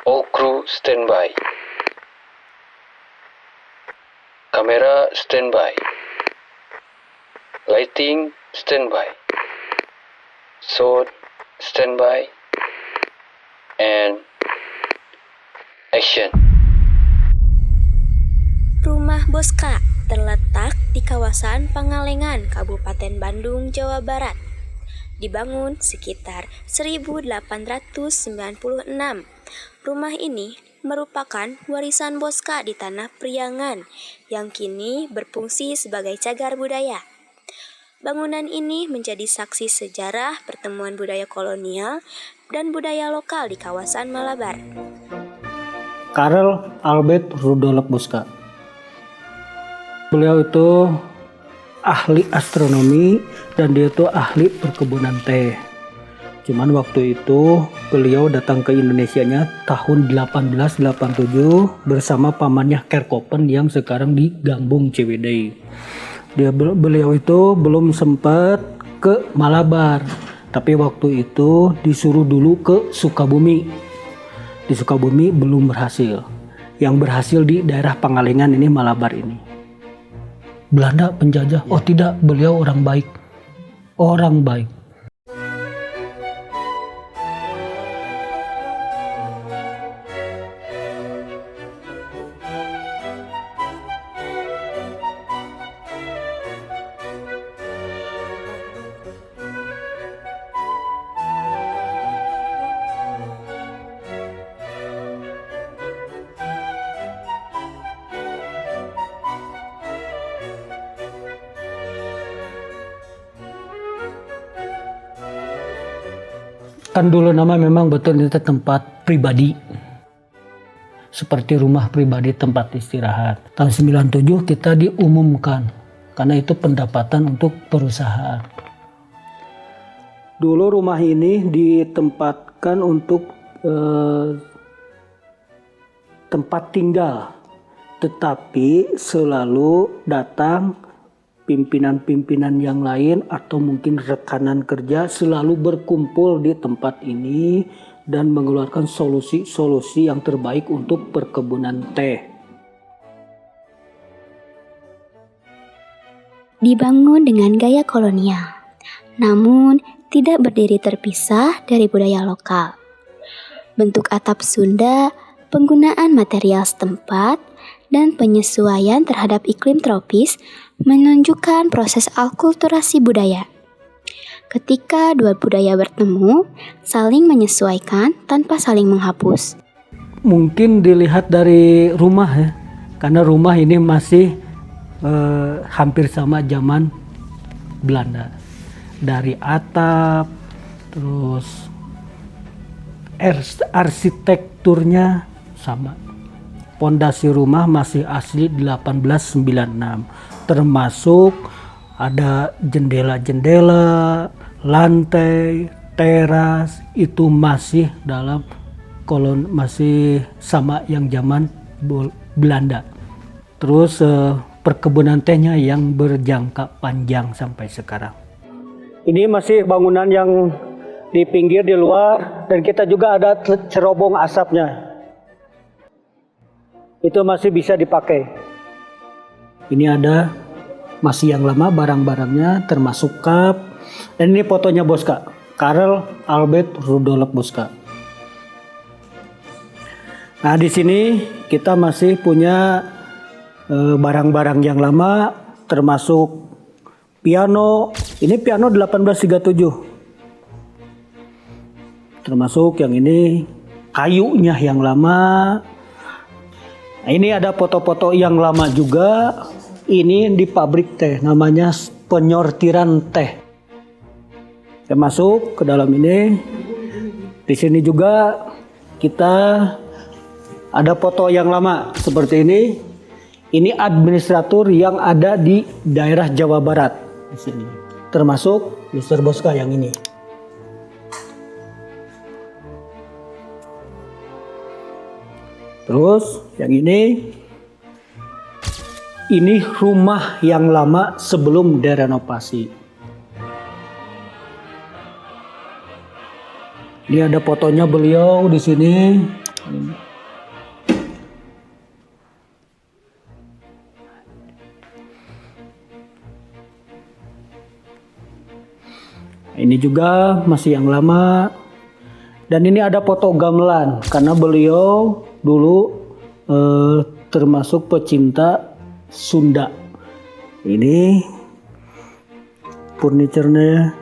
All crew standby. Kamera standby. Lighting standby. Sound standby. And action. Rumah Boska terletak di kawasan Pangalengan, Kabupaten Bandung, Jawa Barat. Dibangun sekitar 1896. Rumah ini merupakan warisan Boska di Tanah Priangan yang kini berfungsi sebagai cagar budaya. Bangunan ini menjadi saksi sejarah pertemuan budaya kolonial dan budaya lokal di kawasan Malabar. Karl Albert Rudolf Boska. Beliau itu ahli astronomi dan dia itu ahli perkebunan teh. Cuman waktu itu beliau datang ke Indonesianya tahun 1887 bersama pamannya Kerkopen yang sekarang di Gambung Ciwidey. Beliau itu belum sempat ke Malabar, tapi waktu itu disuruh dulu ke Sukabumi. Di Sukabumi belum berhasil. Yang berhasil di daerah Pangalengan ini, Malabar ini. Belanda penjajah? Oh tidak, beliau orang baik. Orang baik. Kan dulu nama memang betul itu tempat pribadi. Seperti rumah pribadi, tempat istirahat. Tahun 97 kita diumumkan karena itu pendapatan untuk perusahaan. Dulu rumah ini ditempatkan untuk tempat tinggal. Tetapi selalu datang pimpinan-pimpinan yang lain atau mungkin rekanan kerja selalu berkumpul di tempat ini dan mengeluarkan solusi-solusi yang terbaik untuk perkebunan teh. Dibangun dengan gaya kolonial, namun tidak berdiri terpisah dari budaya lokal. Bentuk atap Sunda, penggunaan material setempat, dan penyesuaian terhadap iklim tropis menunjukkan proses akulturasi budaya. Ketika dua budaya bertemu, saling menyesuaikan tanpa saling menghapus. Mungkin dilihat dari rumah ya, karena rumah ini masih hampir sama zaman Belanda. Dari atap, terus arsitekturnya sama. Pondasi rumah masih asli 1896, termasuk ada jendela-jendela, lantai, teras itu masih dalam masih sama yang zaman Belanda. Terus perkebunan tehnya yang berjangka panjang sampai sekarang. Ini masih bangunan yang di pinggir di luar dan kita juga ada cerobong asapnya. Itu masih bisa dipakai. Ini ada masih yang lama barang-barangnya termasuk cup. Dan ini fotonya Boska, Karl Albert Rudolf Boska. Nah di sini kita masih punya barang-barang yang lama termasuk piano. Ini piano 1837. Termasuk yang ini kayunya yang lama. Nah, ini ada foto-foto yang lama juga. Ini di pabrik teh, namanya penyortiran teh. Saya masuk ke dalam ini. Di sini juga kita ada foto yang lama seperti ini. Ini administratur yang ada di daerah Jawa Barat di sini. Termasuk Mr. Boska yang ini. Terus yang ini rumah yang lama sebelum direnovasi. Ini ada fotonya beliau di sini. Ini juga masih yang lama. Dan ini ada foto gamelan karena beliau dulu termasuk pecinta Sunda. Ini furniturnya.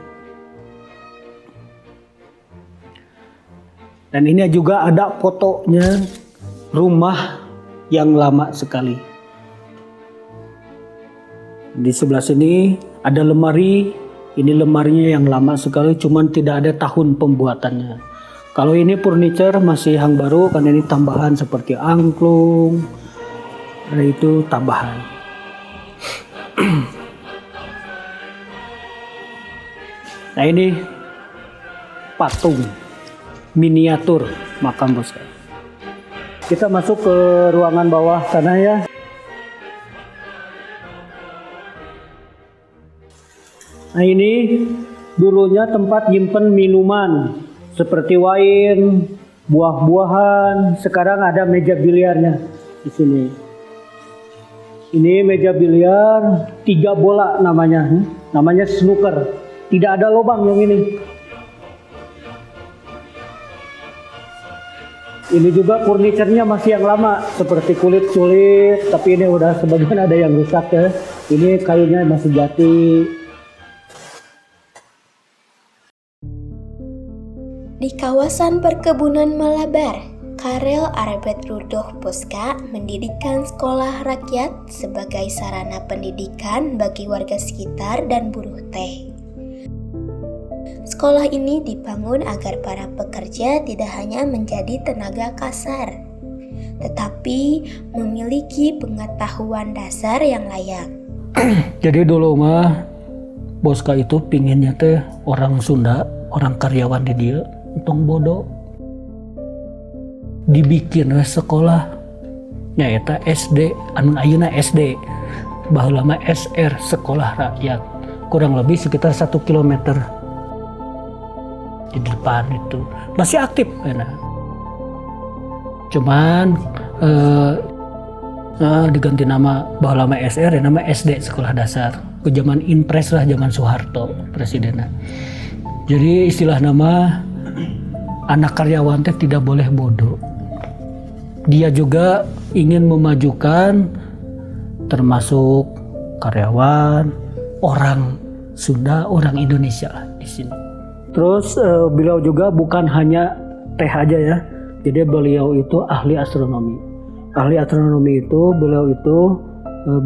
Dan ini juga ada fotonya rumah yang lama sekali. Di sebelah sini ada lemari. Ini lemarinya yang lama sekali, cuman tidak ada tahun pembuatannya. Kalau ini furniture masih yang baru, karena ini tambahan seperti angklung. Ada itu tambahan. Nah ini patung miniatur makam Bosca. Kita masuk ke ruangan bawah sana ya. Nah ini dulunya tempat nyimpen minuman seperti wine, buah-buahan. Sekarang ada meja biliarnya di sini. Ini meja biliar 3 bola namanya snooker. Tidak ada lubang yang ini. Ini juga furniturnya masih yang lama seperti kulit, tapi ini udah sebagian ada yang rusak ya. Ini kayunya masih jati. Di kawasan perkebunan Malabar, Karel Arbet Rudolf Bosca mendirikan sekolah rakyat sebagai sarana pendidikan bagi warga sekitar dan buruh teh. Sekolah ini dibangun agar para pekerja tidak hanya menjadi tenaga kasar, tetapi memiliki pengetahuan dasar yang layak. Jadi dulu mah Bosca itu pinginnya teh orang Sunda, orang karyawan di dia, untung bodoh. Dibikin sekolah nyaeta SD, anu ayeuna SD, baheula mah SR, sekolah rakyat. Kurang lebih sekitar 1 kilometer di depan itu masih aktif enak. Cuman diganti nama baheula mah SR ya, nama SD sekolah dasar. Ke zaman Impres lah, zaman Soeharto presidennya. Jadi istilah nama anak karyawan teh tidak boleh bodoh. Dia juga ingin memajukan termasuk karyawan orang Sunda, orang Indonesia lah di sini. Terus beliau juga bukan hanya teh aja ya. Jadi beliau itu ahli astronomi. Ahli astronomi itu beliau itu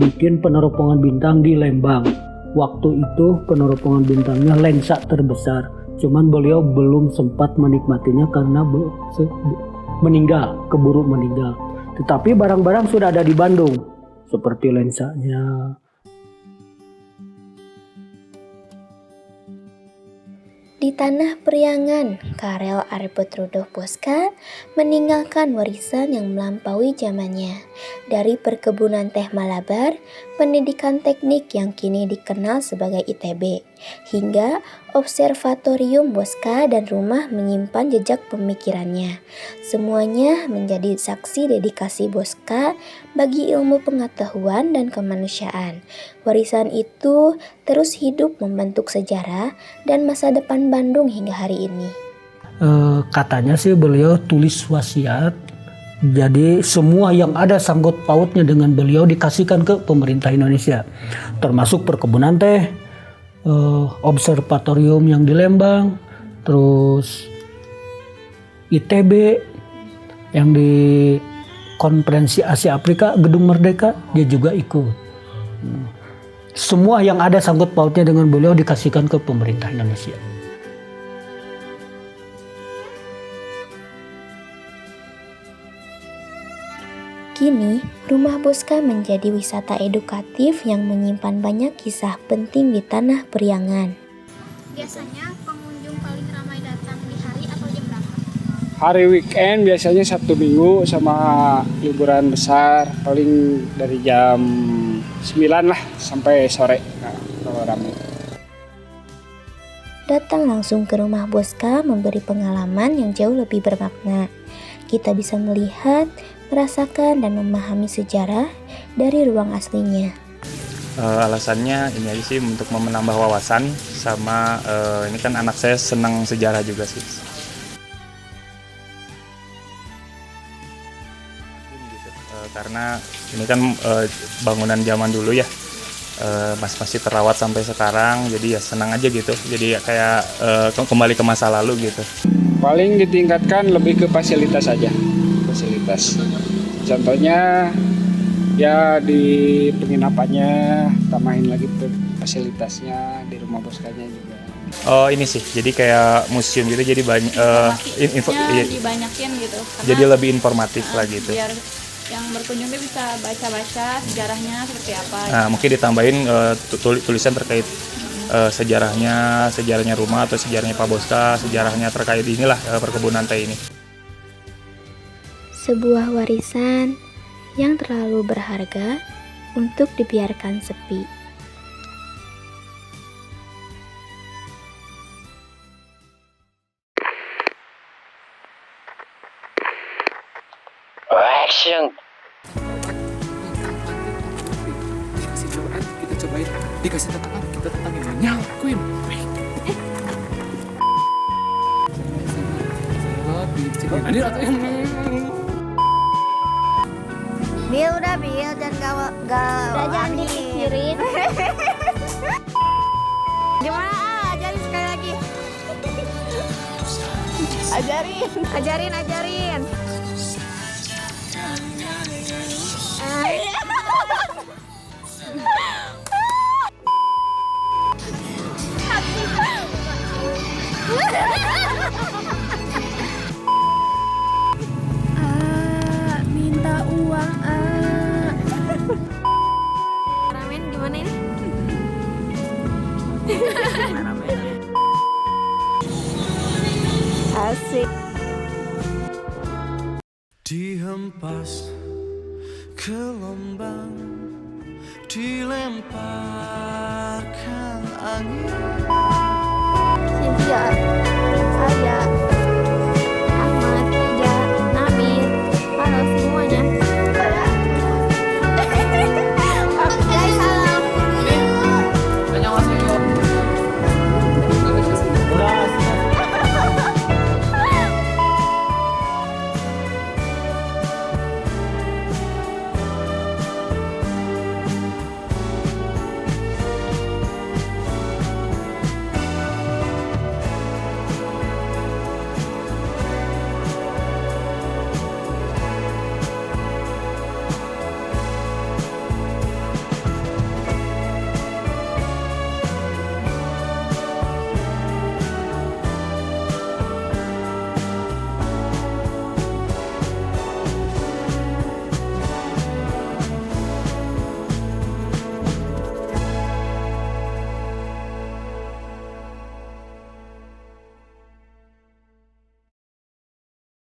bikin peneropongan bintang di Lembang. Waktu itu peneropongan bintangnya lensa terbesar. Cuman beliau belum sempat menikmatinya karena meninggal, keburu meninggal. Tetapi barang-barang sudah ada di Bandung. Seperti lensanya. Di tanah Priangan, Karel Arbet Rudolf Bosca meninggalkan warisan yang melampaui zamannya. Dari perkebunan teh Malabar, pendidikan teknik yang kini dikenal sebagai ITB, hingga observatorium Bosca dan rumah menyimpan jejak pemikirannya. Semuanya menjadi saksi dedikasi Bosca bagi ilmu pengetahuan dan kemanusiaan. Warisan itu terus hidup membentuk sejarah dan masa depan Bandung hingga hari ini. Katanya sih beliau tulis wasiat. Jadi semua yang ada sangkut pautnya dengan beliau dikasihkan ke pemerintah Indonesia. Termasuk perkebunan teh, observatorium yang di Lembang, terus ITB yang di Konferensi Asia Afrika, Gedung Merdeka, dia juga ikut. Semua yang ada sangkut pautnya dengan beliau dikasihkan ke pemerintah Indonesia. Kini, Rumah Bosca menjadi wisata edukatif yang menyimpan banyak kisah penting di tanah Priangan. Biasanya pengunjung paling ramai datang di hari atau jam berapa? Hari weekend biasanya Sabtu Minggu sama liburan besar paling dari jam 9 lah sampai sore. Nah, kalau ramai. Datang langsung ke Rumah Bosca memberi pengalaman yang jauh lebih bermakna. kita bisa melihat, merasakan, dan memahami sejarah dari ruang aslinya. Alasannya ini aja sih, untuk menambah wawasan, sama ini kan anak saya senang sejarah juga sih. Gitu. Karena ini kan bangunan zaman dulu ya, masih terawat sampai sekarang, jadi ya senang aja gitu. Jadi ya kayak kembali ke masa lalu gitu. Paling ditingkatkan lebih ke fasilitas aja, fasilitas. Contohnya ya di penginapannya tambahin lagi fasilitasnya, di rumah boskanya juga. Oh ini sih, jadi kayak museum gitu, jadi banyak dibanyakin gitu. Jadi lebih informatif lah gitu. Biar yang berkunjung tuh bisa baca-baca sejarahnya seperti apa. Nah, mungkin ditambahin tulisan terkait sejarahnya rumah atau sejarahnya Pak Boska, sejarahnya terkait inilah perkebunan teh ini. Sebuah warisan yang terlalu berharga untuk dibiarkan sepi. Action. Dikasih cobaan, kita cobain. Dikasih tantangan, kita tantangin. Nyakuin. Adil atau Bil, udah Bil, jangan jangan dipikirin. Gimana? Ajarin sekali lagi. Ajarin. Minta uang. Ramen gimana ini? Asik. Dihempas gelombang, dilemparkan angin.